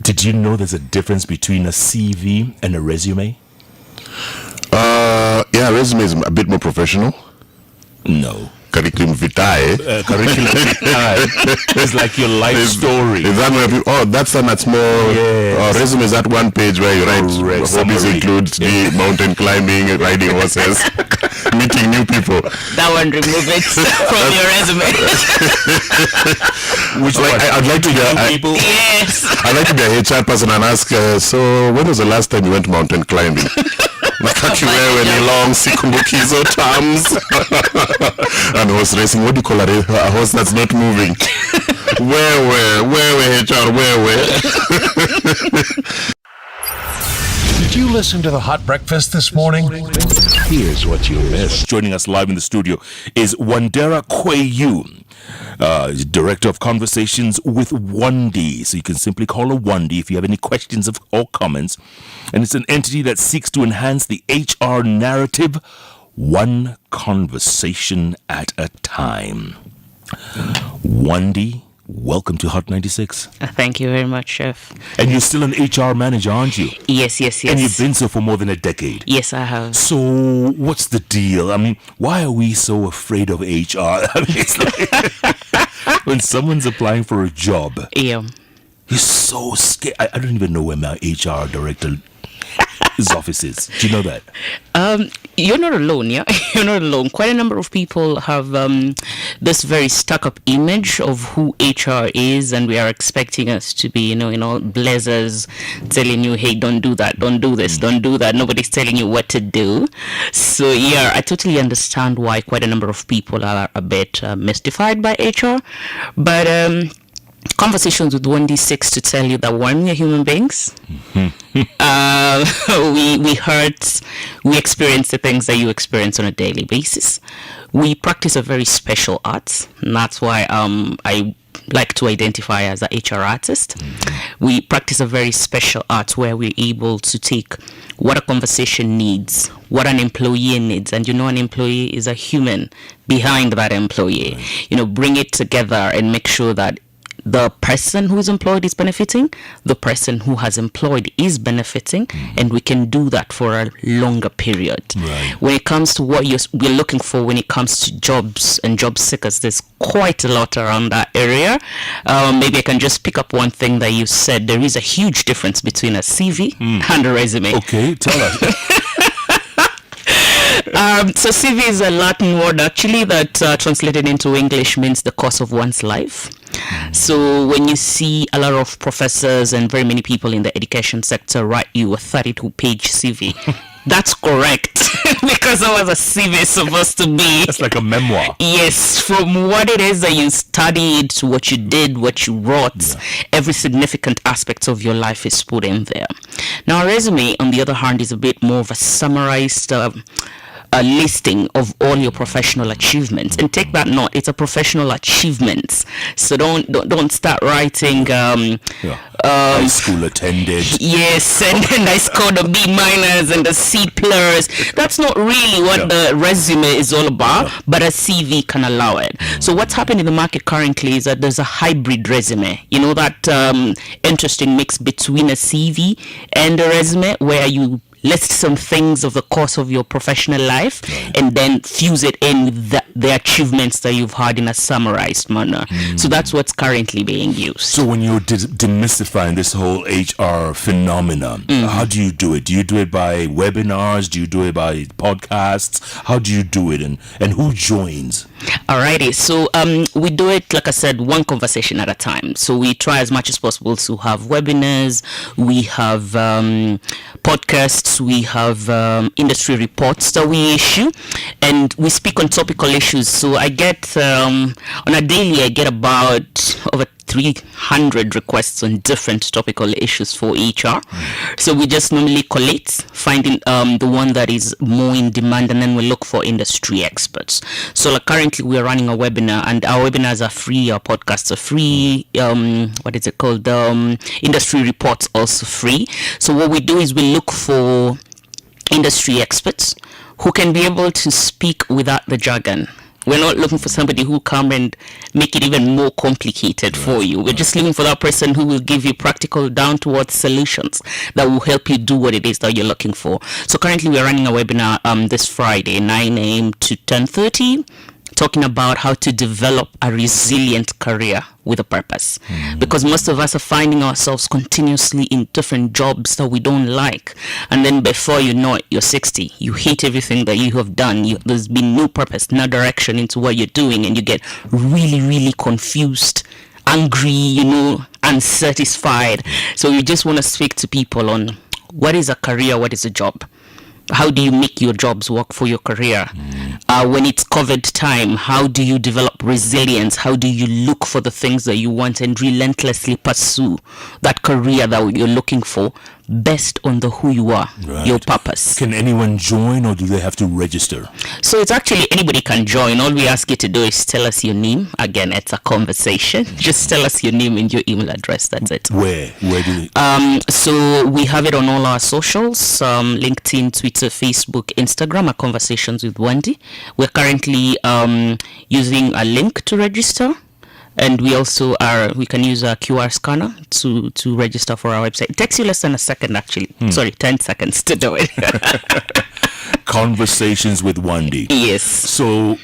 Did you know there's a difference between a CV and a resume? Yeah, resume is a bit more professional. No. Curriculum vitae. Curriculum vitae is like your life story. Is that where people, that's more. Yes. Resume is that one page where you write hobbies include the mountain climbing, riding horses, meeting new people. That one, remove it from your resume. Which I'd like to hear people. Yes. I'd like to be a HR person and ask, so when was the last time you went mountain climbing? Nakakiwewe ni long sikumbukizo terms. And horse racing, what do you call a horse that's not moving? Where HR, where? Did you listen to the Hot Breakfast this morning? Here's what you missed. Joining us live in the studio is Wanderi Kweyu, Director of Conversations with Wandy. So you can simply call her Wandy if you have any questions or comments. And it's an entity that seeks to enhance the HR narrative, one conversation at a time. Wandy, welcome to Hot 96. Thank you very much, Chef. And you're still an HR manager, aren't you? Yes. And you've been so for more than a decade. Yes, I have. So what's the deal? I mean, why are we so afraid of HR? I mean, it's like when someone's applying for a job, Yeah. you're so scared. I don't even know where my HR director his office is. Do you know that? You're not alone, yeah? You're not alone. Quite a number of people have this very stuck-up image of who HR is, and we are expecting us to be, blazers, telling you, hey, don't do that, don't do this, don't do that. Nobody's telling you what to do. So, yeah, I totally understand why quite a number of people are a bit mystified by HR. But Conversations with Wandy seeks to tell you that one, we are human beings. We hurt, we experience the things that you experience on a daily basis. We practice a very special art, and that's why I like to identify as a HR artist. We practice a very special art where we're able to take what a conversation needs, what an employee needs, and an employee is a human behind that employee. Bring it together and make sure that the person who is employed is benefiting, the person who has employed is benefiting, and we can do that for a longer period. Right. When it comes to what we're looking for, when it comes to jobs and job seekers, there's quite a lot around that area. Maybe I can just pick up one thing that you said. There is a huge difference between a CV and a resume. Okay, tell us. So CV is a Latin word actually that translated into English means the course of one's life. So when you see a lot of professors and very many people in the education sector write you a 32-page CV, that's correct because that was a CV is supposed to be. That's like a memoir. Yes, from what it is that you studied to what you did, what you wrote, every significant aspect of your life is put in there. Now, a resume, on the other hand, is a bit more of a summarized a listing of all your professional achievements, and take that note, it's a professional achievements. So don't start writing high school attended, yes, and then I scored a B- and a C+. That's not really what the resume is all about, but a CV can allow it. So what's happening in the market currently is that there's a hybrid resume, that interesting mix between a CV and a resume, where you list some things of the course of your professional life and then fuse it in with the achievements that you've had in a summarized manner. So that's what's currently being used. So when you're demystifying this whole HR phenomenon, how do you do it? Do you do it by webinars? Do you do it by podcasts? How do you do it, and who joins? Alrighty, so we do it, like I said, one conversation at a time. So we try as much as possible to have webinars, we have podcasts, we have industry reports that we issue, and we speak on topical issues. So I get, on a daily, I get about over 300 requests on different topical issues for HR. So we just normally collate, finding the one that is more in demand, and then we look for industry experts. So like currently we are running a webinar, and our webinars are free, our podcasts are free, industry reports also free. So what we do is we look for industry experts who can be able to speak without the jargon. We're not looking for somebody who come and make it even more complicated for you. We're just looking for that person who will give you practical, down-to-earth solutions that will help you do what it is that you're looking for. So currently we're running a webinar this Friday, 9 a.m. to 10:30, talking about how to develop a resilient career with a purpose. Because most of us are finding ourselves continuously in different jobs that we don't like. And then before you know it, you're 60. You hate everything that you have done. There's been no purpose, no direction into what you're doing. And you get really, really confused, angry, unsatisfied. So you just want to speak to people on what is a career, what is a job. How do you make your jobs work for your career? When it's COVID time, how do you develop resilience? How do you look for the things that you want and relentlessly pursue that career that you're looking for based on who you are, your purpose? Can anyone join, or do they have to register? So it's actually anybody can join. All we ask you to do is tell us your name. Again, it's a conversation. Just tell us your name and your email address. That's it. Where do they? So we have it on all our socials, LinkedIn, Twitter, Facebook, Instagram, our Conversations with Wandy. We're currently using a link to register. And we also we can use a QR scanner to register for our website. It takes you less than a second, actually. 10 seconds to do it. Conversations with Wandy. Yes. So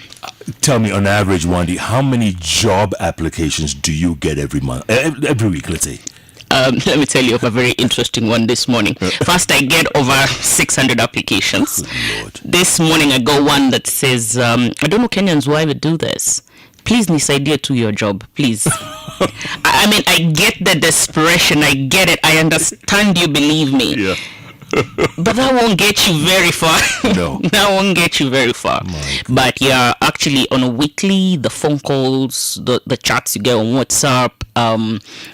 tell me, on average, Wandy, how many job applications do you get every month? Every week, let's say. Let me tell you of a very interesting one this morning. First, I get over 600 applications. Good Lord. This morning, I got one that says, I don't know Kenyans why we do this. Please idea to your job, please. I mean, I get the desperation. I get it. I understand you, believe me. Yeah. But that won't get you very far. No. That won't get you very far. But yeah, actually on a weekly, the phone calls, the chats you get on WhatsApp,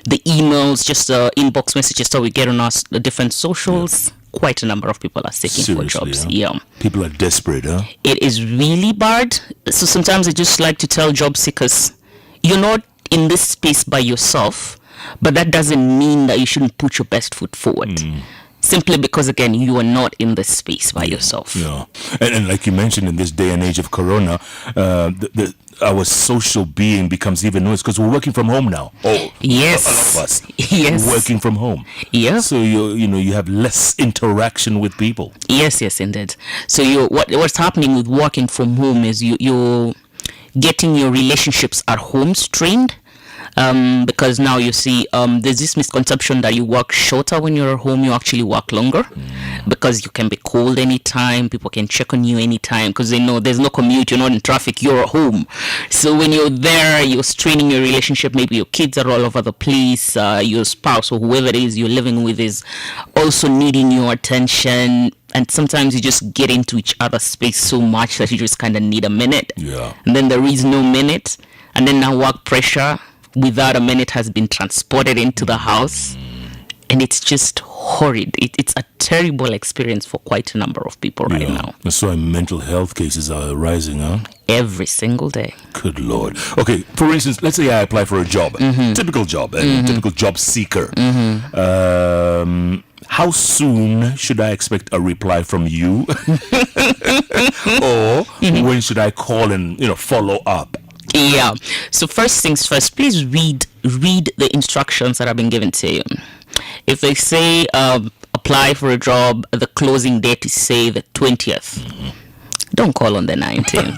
the emails, just the inbox messages that we get on the different socials. Quite a number of people are seeking for jobs. Huh? Yeah. People are desperate, huh? It is really bad. So sometimes I just like to tell job seekers, you're not in this space by yourself, but that doesn't mean that you shouldn't put your best foot forward. Simply because, again, you are not in this space by yourself. Yeah. And like you mentioned, in this day and age of Corona, our social being becomes even worse because we're working from home now. Yes. A lot of us. Yes. Working from home. Yeah. So you have less interaction with people. Yes, indeed. So what's happening with working from home is you're getting your relationships at home strained. Because now you see there's this misconception that you work shorter when you're at home. You actually work longer because you can be called anytime. People can check on you anytime because they know there's no commute. You're not in traffic. You're at home. So when you're there, you're straining your relationship. Maybe your kids are all over the place. Your spouse or whoever it is you're living with is also needing your attention. And sometimes you just get into each other's space so much that you just kind of need a minute. Yeah. And then there is no minute. And then now work pressure without a minute has been transported into the house, and it's just horrid. It's a terrible experience for quite a number of people right now. That's why mental health cases are rising, huh? Every single day. Good Lord. Okay, for instance, let's say I apply for a job, typical job, typical job seeker. How soon should I expect a reply from you? Or when should I call and follow up? Yeah. So first things first, please read the instructions that have been given to you. If they say apply for a job, the closing date is say the 20th. Don't call on the 19th.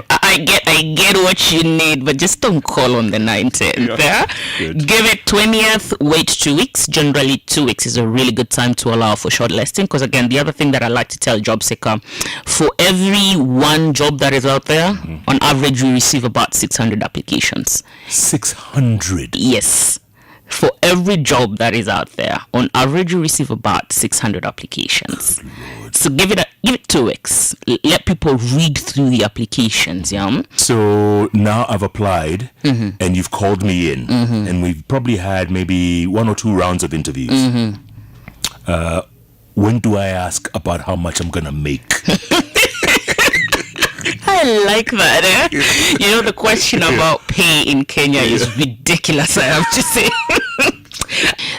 I get what you need, but just don't call on the 19th. Yeah? Give it 20th, wait 2 weeks. Generally 2 weeks is a really good time to allow for shortlisting, because again, the other thing that I like to tell job seeker, for every one job that is out there, on average we receive about 600 applications. 600? Yes. For every job that is out there, on average you receive about 600 applications. So give it 2 weeks. Let people read through the applications. Yeah. So now I've applied, and you've called me in, and we've probably had maybe 1 or 2 rounds of interviews. When do I ask about how much I'm gonna make? I like that. The question about pay in Kenya is ridiculous, I have to say.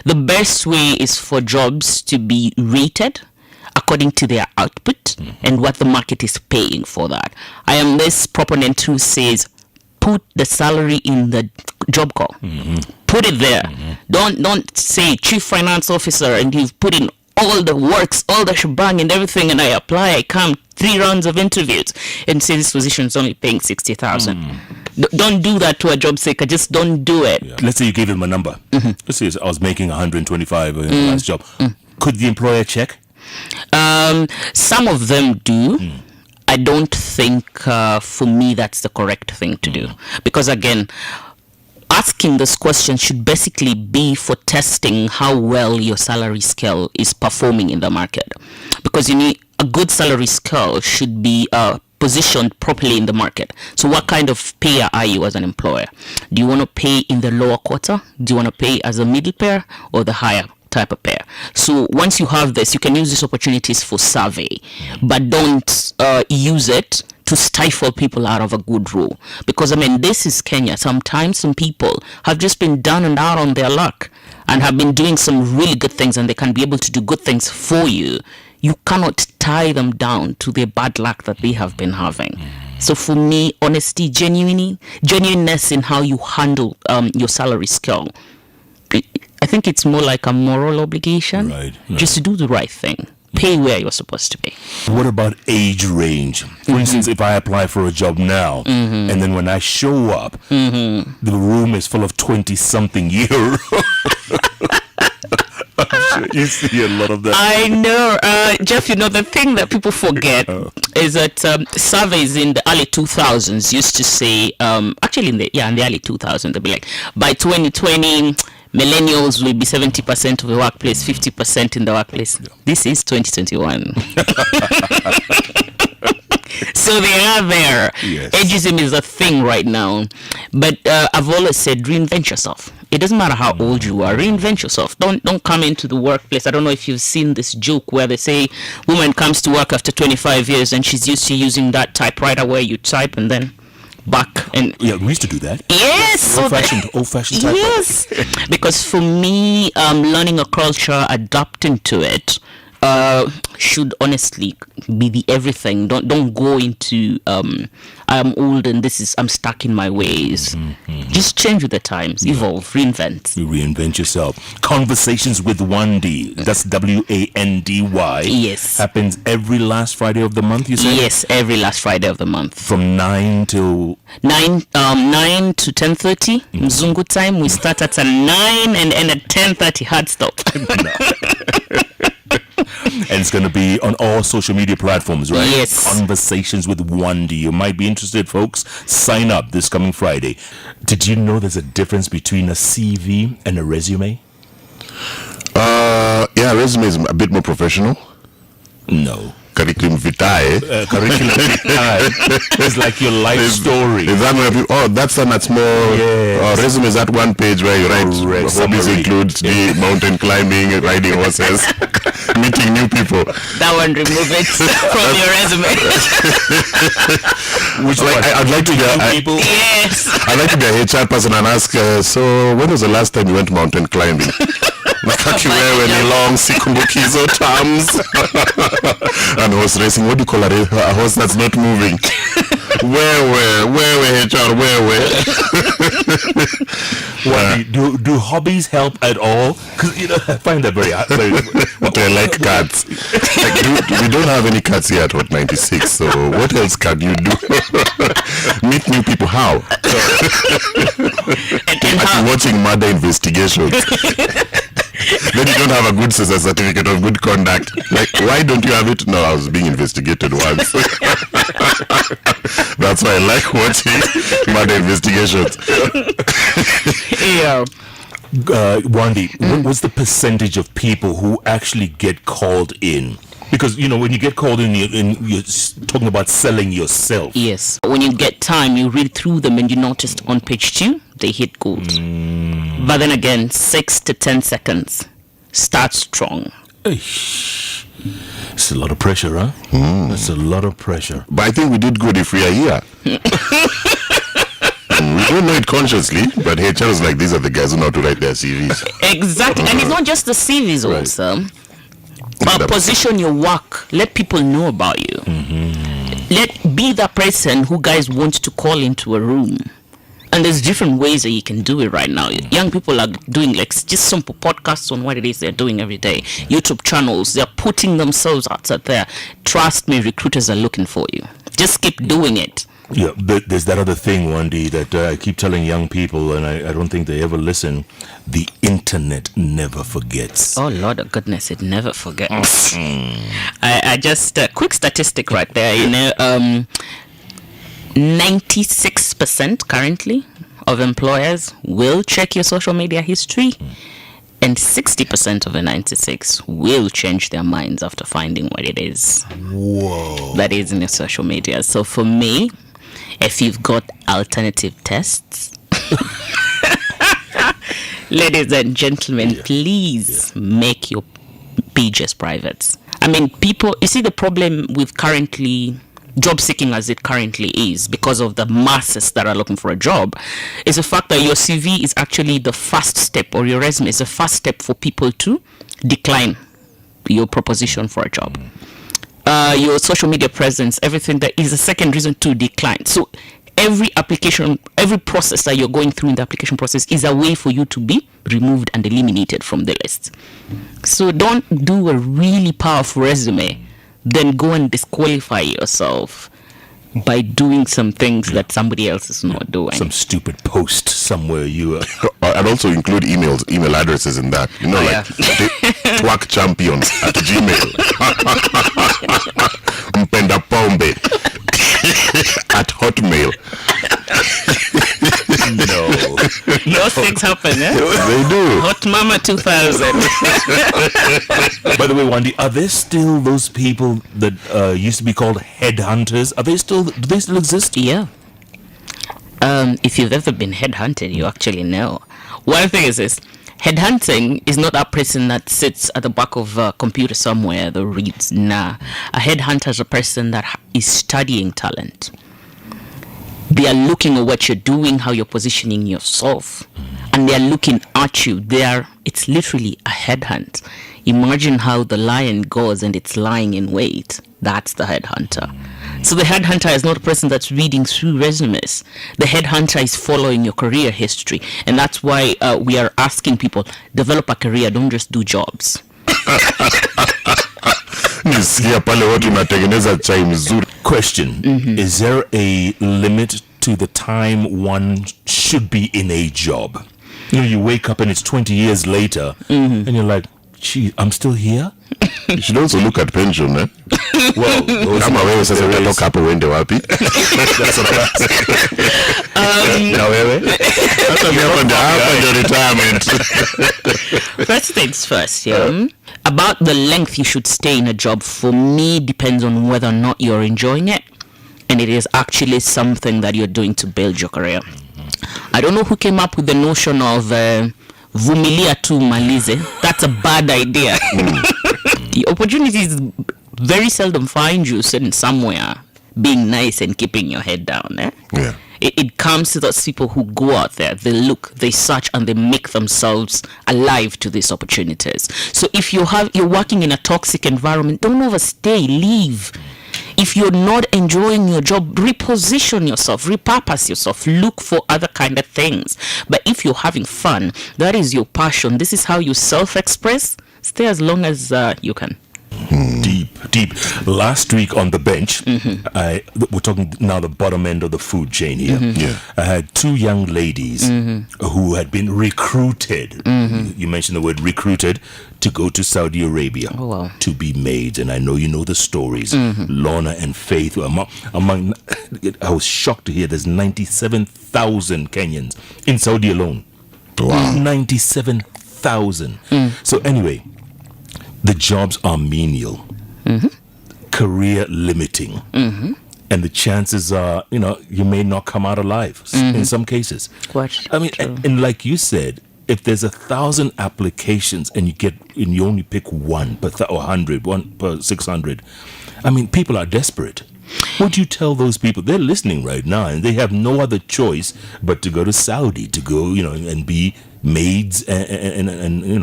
The best way is for jobs to be rated according to their output and what the market is paying for that. I am this proponent who says put the salary in the job call. Put it there. Don't say chief finance officer and you've put in all the works, all the shebang and everything, and I apply, I come 3 rounds of interviews and say this position is only paying 60,000. Don't do that to a job seeker. Just don't do it. Yeah. Let's say you gave him a number. Let's say I was making 125 in the last job. Could the employer check? Some of them do. I don't think for me that's the correct thing to do, because again, asking this question should basically be for testing how well your salary scale is performing in the market, because you need a good salary scale should be positioned properly in the market. So what kind of payer are you as an employer? Do you want to pay in the lower quarter? Do you want to pay as a middle payer or the higher type of pair? So once you have this, you can use these opportunities for survey, but don't use it to stifle people out of a good role. Because I mean, this is Kenya. Sometimes some people have just been down and out on their luck and have been doing some really good things, and they can be able to do good things for you. You cannot tie them down to the bad luck that they have been having. So for me, honesty, genuineness in how you handle your salary scale, I think it's more like a moral obligation, just to do the right thing. Pay where you're supposed to pay. What about age range? For instance, if I apply for a job now, and then when I show up, the room is full of 20-something-year-olds. I'm sure you see a lot of that. I know. Jeff, you know, the thing that people forget is that surveys in the early 2000s used to say, actually in the early 2000s, they'd be like, by 2020, millennials will be 70% of the workplace, 50% in the workplace. This is 2021. So they are there. Yes. Ageism is a thing right now. But I've always said, reinvent yourself. It doesn't matter how old you are. Reinvent yourself. Don't come into the workplace. I don't know if you've seen this joke where they say woman comes to work after 25 years and she's used to using that typewriter where you type and then back. And yeah, we used to do that. Yes. Old-fashioned typewriter. Yes. Because for me, learning a culture, adapting to it, should honestly be the everything. Don't go into I'm old and I'm stuck in my ways. Just change with the times, evolve, reinvent. You reinvent yourself. Conversations with Wandy. That's WANDY. Yes. Happens every last Friday of the month, you say? Yes, every last Friday of the month. From 9 to 9 to 10:30 Mzungu time. We start at 9 and end at 10:30 hard stop. And it's going to be on all social media platforms, right? Yes. Conversations with Wandy. You might be interested, folks. Sign up this coming Friday. Did you know there's a difference between a CV and a resume? Yeah, resume is a bit more professional. No. Curriculum vitae. Curriculum vitae is like your life story. Is that where people, that's more. Yes. Resume is that one page where you write hobbies include the mountain climbing, riding horses, meeting new people. That one, remove it from your resume. Which I'd like to get people. Yes. I'd like to be a HR person and ask. So when was the last time you went mountain climbing? Wewe ni long sikumbuki hizo terms. And horse racing, what do you call a horse that's not moving? Where HR, where? Do hobbies help at all? Because I find that very hard. I like cats. We don't have any cats here at Hot 96, so what else can you do? Meet new people, how? I've watching murder investigations. Then you don't have a good certificate of good conduct. Like, why don't you have it? No, I was being investigated once. That's why I like watching murder investigations. Yeah. Wandy, what's the percentage of people who actually get called in? Because, when you get called in, you're talking about selling yourself. Yes. When you get time, you read through them and you notice on page 2, they hit gold. But then again, 6 to 10 seconds. Start strong. It's a lot of pressure, huh? That's a lot of pressure. But I think we did good if we are here. We don't know it consciously, but HR is like, these are the guys who know how to write their CVs. Exactly. And it's not just the CVs also. But position your work. Let people know about you. Be the person who guys want to call into a room. And there's different ways that you can do it right now. Young people are doing like just simple podcasts on what it is they're doing every day. YouTube channels, they're putting themselves out there. Trust me, recruiters are looking for you. Just keep doing it. Yeah, there's that other thing, Wandy, that I keep telling young people, and I don't think they ever listen. The internet never forgets. Oh, Lord of goodness, it never forgets. I just, quick statistic right there, 96% currently of employers will check your social media history, and 60% of the 96 will change their minds after finding what it is. Whoa. That is in your social media. So for me, if you've got alternative tests, ladies and gentlemen, please make your pages private. I mean, people, you see the problem with currently job seeking as it currently is, because of the masses that are looking for a job, is the fact that your CV is actually the first step, or your resume is the first step for people to decline your proposition for a job. Your social media presence, everything that is a second reason to decline. So every application, every process that you're going through in the application process is a way for you to be removed and eliminated from the list. So don't do a really powerful resume, then go and disqualify yourself by doing some things that somebody else is not doing. Some stupid post somewhere And also include email addresses in that. You know, twerk champions at Gmail. Mpenda pombe at Hotmail. No. Those things happen, eh? They do. Hot Mama 2000. By the way, Wandy, are there still those people that used to be called headhunters? Do they still exist? Yeah. If you've ever been headhunted, you actually know. One thing is this: headhunting is not a person that sits at the back of a computer somewhere that reads. Nah. A headhunter is a person that is studying talent. They are looking at what you're doing, how you're positioning yourself, and they are looking at you. It's literally a headhunt. Imagine how the lion goes and it's lying in wait. That's the headhunter. So the headhunter is not a person that's reading through resumes. The headhunter is following your career history. And that's why we are asking people, develop a career, don't just do jobs. Question, is there a limit to the time one should be in a job? You wake up and it's 20 years later, and you're like, gee, I'm still here? You should also look at pension, eh? Well, kama wewe sasa utatoka hapo uende wapi? That's what I'm asking. Na wewe? Hata ndio retirement. First things first, about the length you should stay in a job, for me, depends on whether or not you're enjoying it, and it is actually something that you're doing to build your career. I don't know who came up with the notion of vumilia tu malize. That's a bad idea. The opportunities very seldom find you sitting somewhere being nice and keeping your head down. Yeah. It comes to those people who go out there, they look, they search, and they make themselves alive to these opportunities. So if you're working in a toxic environment, don't overstay, leave. If you're not enjoying your job, reposition yourself, repurpose yourself, look for other kind of things. But if you're having fun, that is your passion, this is how you self-express, stay as long as you can. Deep. Last week on the bench, we're talking now the bottom end of the food chain here. Yeah. I had two young ladies who had been recruited. You mentioned the word recruited to go to Saudi Arabia to be maids, and I know you know the stories. Lorna and Faith were among. I was shocked to hear there's 97,000 Kenyans in Saudi alone. Wow. 97,000. So anyway, the jobs are menial, career limiting, and the chances are, you may not come out alive in some cases. Quite I mean, and like you said, if there's 1,000 applications and you only pick one per 100, one per 600, I mean, people are desperate. What do you tell those people? They're listening right now, and they have no other choice but to go to Saudi to go, and be maids and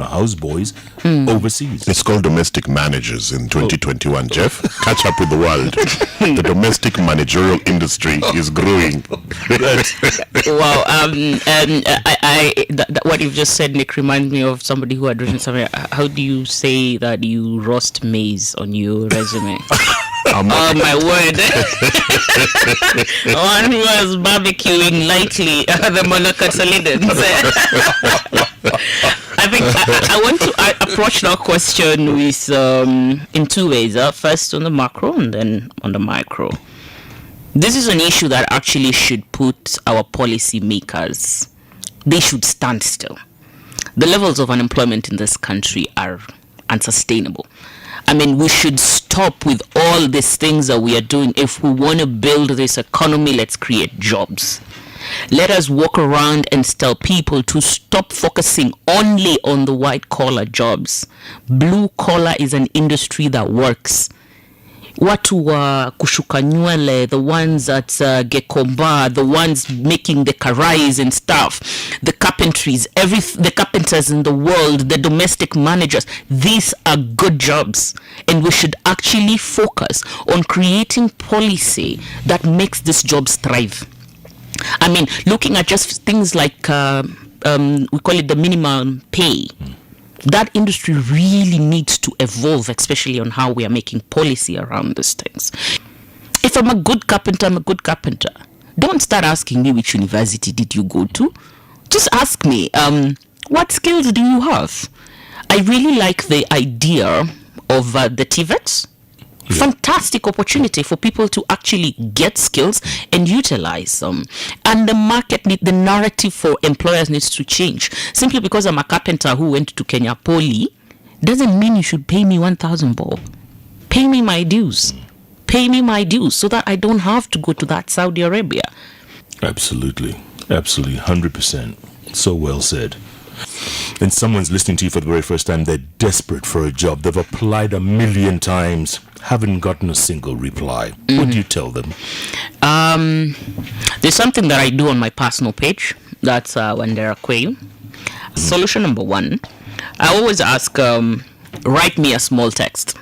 houseboys overseas. It's called domestic managers in 2021, Jeff. Catch up with the world. The domestic managerial industry is growing. Wow. What you've just said, Nick, reminds me of somebody who had written something. How do you say that you roast maize on your resume? Oh my word. One who was barbecuing lightly the monocotyledons. I think I want to approach that question with in two ways. First on the macro and then on the micro. This is an issue that actually should put our policy makers, they should stand still. The levels of unemployment in this country are unsustainable. I mean, we should stop with all these things that we are doing. If we want to build this economy, let's create jobs. Let us walk around and tell people to stop focusing only on the white collar jobs. Blue collar is an industry that works. Watu wa kushuka nywele, the ones at Gekomba, the ones making the karais and stuff, the carpentries, the carpenters in the world, the domestic managers, these are good jobs. And we should actually focus on creating policy that makes these jobs thrive. I mean, looking at just things like, we call it the minimum pay. That industry really needs to evolve, especially on how we are making policy around these things. If I'm a good carpenter, I'm a good carpenter. Don't start asking me which university did you go to. Just ask me, what skills do you have? I really like the idea of the TVETs. Yeah. Fantastic opportunity for people to actually get skills and utilize them. And the the narrative for employers needs to change. Simply because I'm a carpenter who went to Kenya Poly doesn't mean you should pay me 1,000 bob. Pay me my dues. Pay me my dues so that I don't have to go to that Saudi Arabia. Absolutely. Absolutely. 100%. So well said. And someone's listening to you for the very first time, they're desperate for a job. They've applied 1,000,000 times, haven't gotten a single reply. What do you tell them? There's something that I do on my personal page. That's Wanderi Kweyu. Solution number one, I always ask, write me a small text.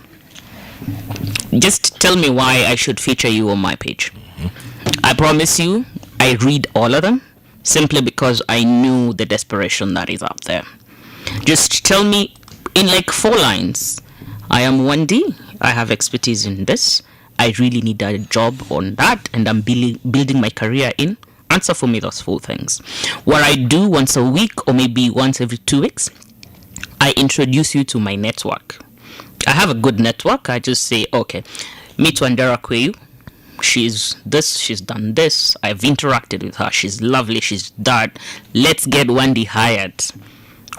Just tell me why I should feature you on my page. I promise you, I read all of them. Simply because I knew the desperation that is out there. Just tell me in like 4 lines, I am Wandy, I have expertise in this, I really need a job on that, and I'm building my career in. Answer for me those 4 things. What I do once a week or maybe once every 2 weeks, I introduce you to my network. I have a good network. I just say, okay, meet Wanderi Kweyu. She's this, she's done this, I've interacted with her, she's lovely, she's that. Let's get Wandy hired.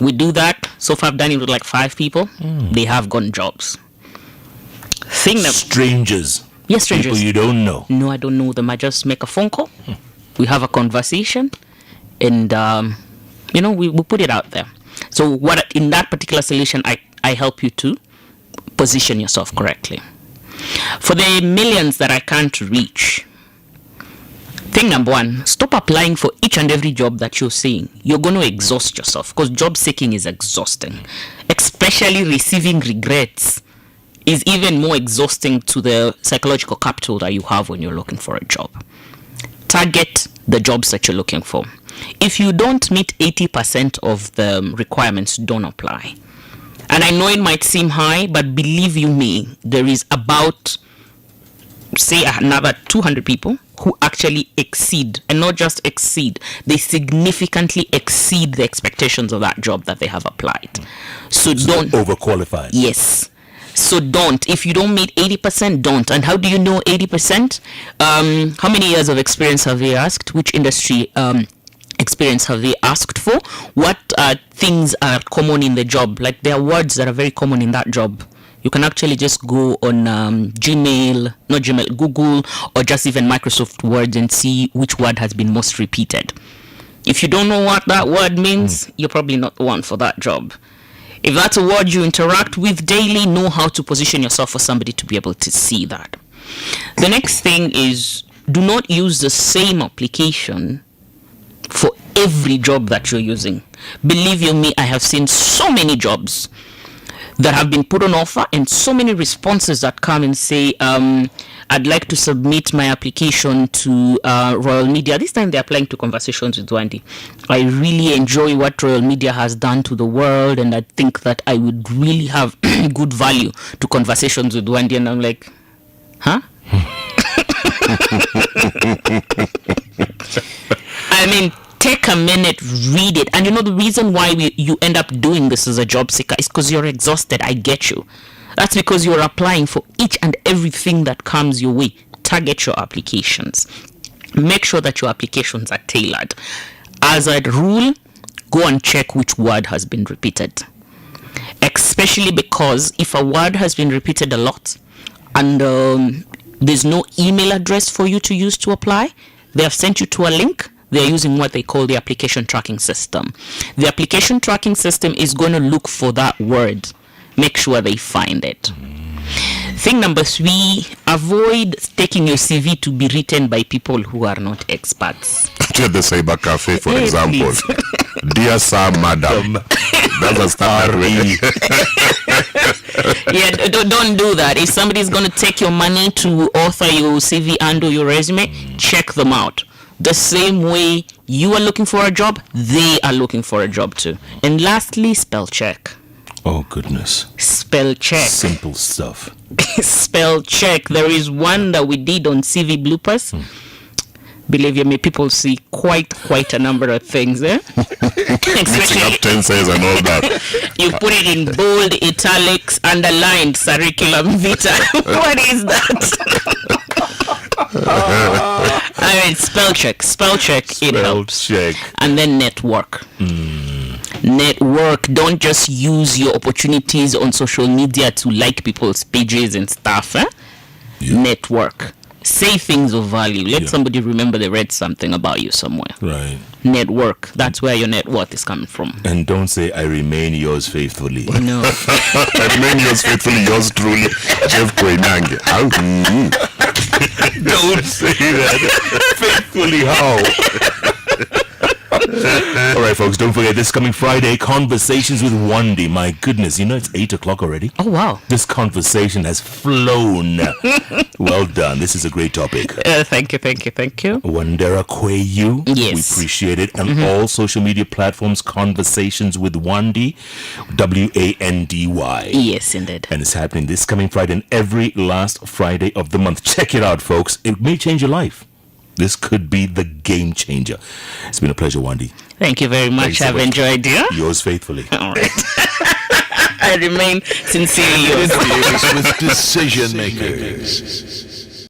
We do that. So far I've done it with like 5 people. They have gotten jobs. Strangers. Yes, strangers. People you don't know. No, I don't know them. I just make a phone call. We have a conversation, and we put it out there. So what in that particular solution, I help you to position yourself correctly. For the millions that I can't reach, thing number one, stop applying for each and every job that you're seeing. You're going to exhaust yourself because job seeking is exhausting. Especially receiving regrets is even more exhausting to the psychological capital that you have when you're looking for a job. Target the jobs that you're looking for. If you don't meet 80% of the requirements, don't apply. And I know it might seem high, but believe you me, there is about, say, another 200 people who actually exceed, and not just exceed, they significantly exceed the expectations of that job that they have applied. So don't overqualified. Yes. So don't. If you don't meet 80%, don't. And how do you know 80%? How many years of experience have they asked? Which industry experience have they asked for? What things are common in the job? Like there are words that are very common in that job. You can actually just go on Google, or just even Microsoft Word and see which word has been most repeated. If you don't know what that word means, you're probably not the one for that job. If that's a word you interact with daily, know how to position yourself for somebody to be able to see that. The next thing is, do not use the same application for every job that you're using. Believe you me, I have seen so many jobs that have been put on offer and so many responses that come and say, I'd like to submit my application to Royal Media. This time they're applying to Conversations with Wandy. I really enjoy what Royal Media has done to the world, and I think that I would really have good value to Conversations with Wandy. And I'm like, huh? I mean, take a minute, read it. And you know, the reason why you end up doing this as a job seeker is because you're exhausted. I get you. That's because you're applying for each and everything that comes your way. Target your applications. Make sure that your applications are tailored. As a rule, go and check which word has been repeated. Especially because if a word has been repeated a lot and there's no email address for you to use to apply, they have sent you to a link. They're using what they call the application tracking system. The application tracking system is going to look for that word. Make sure they find it. Thing number 3, avoid taking your CV to be written by people who are not experts. At the cyber cafe, for Hey, example. Dear Sir, Madam. That's a standard way. Yeah, don't do that. If somebody's going to take your money to author your CV and or your resume, check them out. The same way you are looking for a job, they are looking for a job too. And lastly, spell check. Oh, goodness. Spell check. Simple stuff. Spell check. There is one that we did on CV bloopers. Believe you me, people see quite a number of things there. Mixing up tenses and all that. You put it in bold, italics, underlined, curriculum vitae. What is that? I mean, spell check, it helps. Check. And then network. Network. Don't just use your opportunities on social media to like people's pages and stuff. Network. Say things of value. Let somebody remember they read something about you somewhere. Right. Network. That's where your net worth is coming from. And don't say, I remain yours faithfully. No. I remain yours faithfully, yours truly, Jeff Kweyu. Don't say that. Faithfully how? All right, folks, don't forget this coming Friday, Conversations with Wandy. My goodness, you know it's 8 o'clock already. Oh, wow. This conversation has flown. Well done. This is a great topic. Thank you. Wanderi Kweyu. Yes. We appreciate it. And all social media platforms, Conversations with Wandy, WANDY. Yes, indeed. And it's happening this coming Friday and every last Friday of the month. Check it out, folks. It may change your life. This could be the game changer. It's been a pleasure, Wandy. Thank you very much. I've enjoyed you. Yours faithfully. All right. I remain sincerely yours. With decision makers.